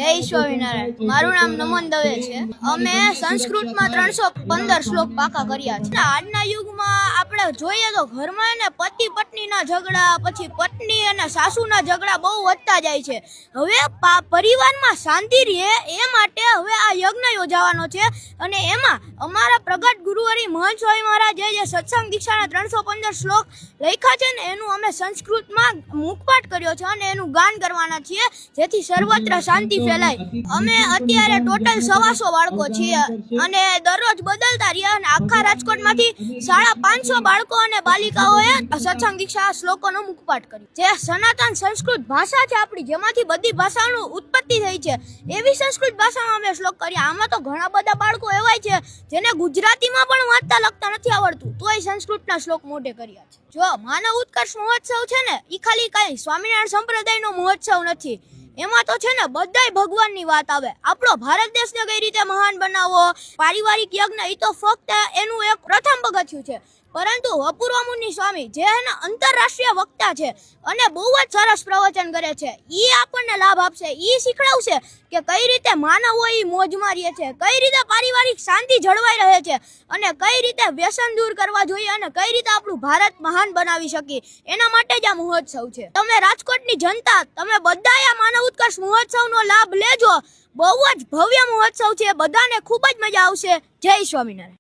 જય સ્વામિનારાયણ। મારું નામ નમન દવે છે। અમે સંસ્કૃતમાં 315 શ્લોક પાકા કર્યા છે। આજના યુગમાં આપણે જોઈએ તો ઘરમાં ને પતિ પત્નીના ઝઘડા, પછી પત્ની અને સાસુના ઝઘડા બહુ વધતા જાય છે। હવે પરિવારમાં શાંતિ રહે એ માટે હવે આ યજ્ઞ યોજાવાનો છે અને એમાં અમારા પ્રગટ ગુરુવરી મહંત સ્વામી મહારાજે જે સત્સંગ દીક્ષાના 315 શ્લોક લખ્યા છે ને એનું અમે સંસ્કૃતમાં મુખપાઠ કર્યો છે અને એનું ગાન કરવાના છીએ જેથી સર્વત્ર શાંતિ ફેલાય। અમે અત્યારે ટોટલ 125 બાળકો છીએ અને દરરોજ બદલતા રહ્યા અને આખા રાજકોટમાંથી 550 બાળકો અને બાલિકાઓએ સત્સંગ દીક્ષા શ્લોકોનો મુખપાઠ કર્યો। જે સનાતન સંસ્કૃત ભાષા છે આપણી, જેમાંથી બધી ભાષાઓની ઉત્પત્તિ થઈ છે, એવી સંસ્કૃત ભાષામાં અમે શ્લોક કર્યા। આમાં તો ઘણા બધા બાળકો એવાય છે જેને ગુજરાતીમાં પણ વાંચતા લખતા નથી આવડતું, તોય સંસ્કૃતના શ્લોક મોઢે કર્યા છે। જો માનવ ઉત્કર્ષ મહોત્સવ છે ને એ ખાલી કઈ સ્વામિનારાયણ સંપ્રદાયનો મહોત્સવ નથી, એમાં તો છે ને બધાય ભગવાનની વાત આવે। આપણો ભારત દેશને કઈ રીતે મહાન બનાવવો, પારિવારિક યજ્ઞ એ તો ફક્ત એનું એક પ્રથમ પગથિયું છે, પરંતુ અપૂર્વ મુનિ સ્વામી જે એના આંતરરાષ્ટ્રીય વક્તા છે અને બહુ જ સરસ પ્રવચન કરે છે, એ આપણને લાભ આપશે। એ શીખડાવશે કે કઈ રીતે માનવો એ મોજમાં રહે છે, કઈ રીતે પારિવારિક શાંતિ જળવાઈ રહે છે અને કઈ રીતે વ્યસન દૂર કરવા જોઈએ અને કઈ રીતે આપણું ભારત મહાન બનાવી શકીએ, એના માટે જ આ મહોત્સવ છે। તમે રાજકોટની જનતા, તમે બધાએ આ માનવ ઉત્કર્ષ મહોત્સવનો લાભ લેજો। બહુ જ ભવ્ય મહોત્સવ છે, બધાને ખૂબ જ મજા આવશે। જય સ્વામિનારાયણ।